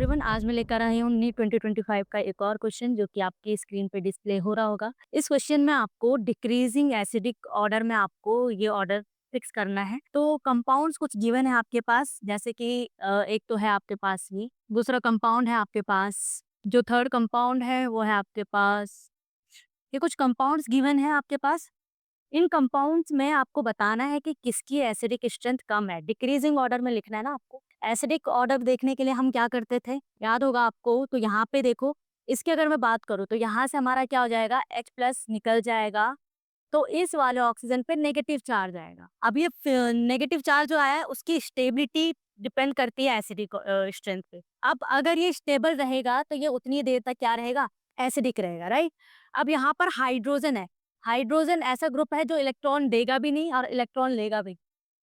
Everyone, आज मैं लेकर आई हूँ नीट 2025 का एक और क्वेश्चन जो कि आपकी स्क्रीन पे डिस्प्ले हो रहा होगा। इस क्वेश्चन में आपको डिक्रीजिंग एसिडिक ऑर्डर में आपको ये ऑर्डर फिक्स करना है। तो कंपाउंड्स कुछ गिवन है आपके पास, जैसे कि एक तो है आपके पास ये, दूसरा कंपाउंड है आपके पास, जो थर्ड कंपाउंड है वो है आपके पास। ये कुछ कंपाउंड्स गिवन है आपके पास। इन कंपाउंड्स में आपको बताना है कि किसकी एसिडिक स्ट्रेंथ कम है। डिक्रीजिंग ऑर्डर में लिखना है ना आपको। एसिडिक ऑर्डर देखने के लिए हम क्या करते थे, याद होगा आपको। तो यहाँ पे देखो, इसकी अगर मैं बात करूँ तो यहाँ से हमारा क्या हो जाएगा, H प्लस निकल जाएगा। तो इस वाले ऑक्सीजन पे नेगेटिव चार्ज आएगा। अब ये नेगेटिव चार्ज जो आया है उसकी स्टेबिलिटी डिपेंड करती है एसिडिक स्ट्रेंथ पे। अब अगर ये स्टेबल रहेगा तो ये उतनी देर तक क्या रहेगा, एसिडिक रहेगा, राइट। अब यहाँ पर हाइड्रोजन है। हाइड्रोजन ऐसा ग्रुप है जो इलेक्ट्रॉन देगा भी नहीं और इलेक्ट्रॉन लेगा भी।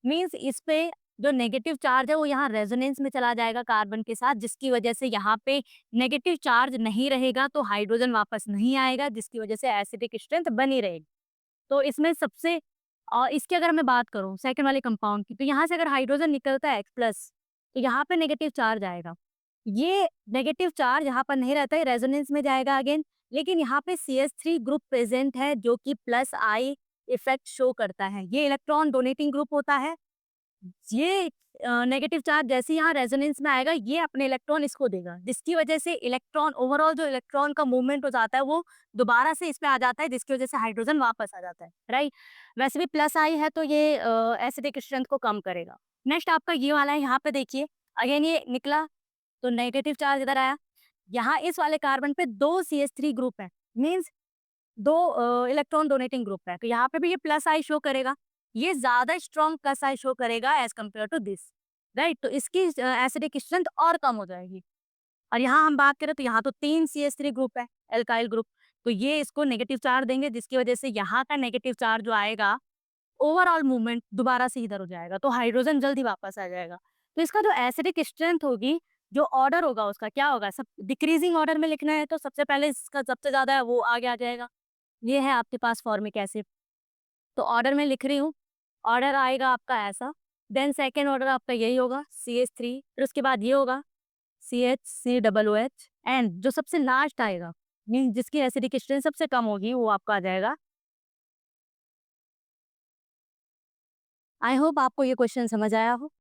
मीन्स इस पे जो नेगेटिव चार्ज है वो यहाँ रेजोनेंस में चला जाएगा कार्बन के साथ, जिसकी वजह से यहाँ पे नेगेटिव चार्ज नहीं रहेगा, तो हाइड्रोजन वापस नहीं आएगा, जिसकी वजह से एसिडिक स्ट्रेंथ बनी रहेगी। तो इसमें सबसे इसकी अगर मैं बात करूँ सेकंड वाले कंपाउंड की, तो यहाँ से अगर हाइड्रोजन निकलता है X प्लस, तो यहाँ पे नेगेटिव चार्ज आएगा। ये नेगेटिव चार्ज यहाँ पर नहीं रहता है, रेजोनेंस में जाएगा अगेन। लेकिन यहाँ पे CH3 ग्रुप प्रेजेंट है जो कि प्लस आई इफेक्ट शो करता है। ये इलेक्ट्रॉन डोनेटिंग ग्रुप होता है। ये नेगेटिव चार्ज जैसे ही यहाँ रेजोनेंस में आएगा, ये अपने इलेक्ट्रॉन इसको देगा, जिसकी वजह से इलेक्ट्रॉन ओवरऑल जो इलेक्ट्रॉन का मूवमेंट हो जाता है वो दोबारा से इस पे आ जाता है, जिसकी वजह से हाइड्रोजन वापस आ जाता है, राइट। वैसे भी प्लस आई है तो ये एसिडिक स्ट्रेंथ को कम करेगा। नेक्स्ट आपका ये वाला है, यहाँ पे देखिए अगेन ये निकला तो नेगेटिव चार्ज इधर आया। यहाँ इस वाले कार्बन पे दो CH3 ग्रुप है, मीन्स दो इलेक्ट्रॉन डोनेटिंग ग्रुप है, तो यहाँ पे भी ये प्लस आई शो करेगा। ये ज्यादा स्ट्रॉन्ग प्लस आई शो करेगा as compare to this, right. तो इसकी एसिडिक स्ट्रेंथ और कम हो जाएगी। और यहाँ हम बात करें तो यहाँ तो तीन CH3 ग्रुप है, एल्काइल ग्रुप। तो ये इसको नेगेटिव चार्ज देंगे, जिसकी वजह से यहाँ का नेगेटिव चार्ज जो आएगा, ओवरऑल मूवमेंट दोबारा से इधर हो जाएगा, तो हाइड्रोजन जल्दी वापस आ जाएगा। तो इसका जो एसिडिक स्ट्रेंथ होगी, जो ऑर्डर होगा उसका क्या होगा, सब डिक्रीजिंग ऑर्डर में लिखना है तो सबसे पहले इसका सबसे ज्यादा है वो आगे आ जाएगा। ये है आपके पास फॉर्मिक एसिड। तो ऑर्डर में लिख रही हूँ, ऑर्डर आएगा आपका ऐसा। देन सेकेंड ऑर्डर आपका यही होगा CH3, फिर उसके बाद ये होगा CH, COOH, एंड जो सबसे लास्ट आएगा मीन जिसकी एसिडिक स्ट्रेंथ सबसे कम होगी वो आपका आ जाएगा। आई होप आपको ये क्वेश्चन समझ आया हो।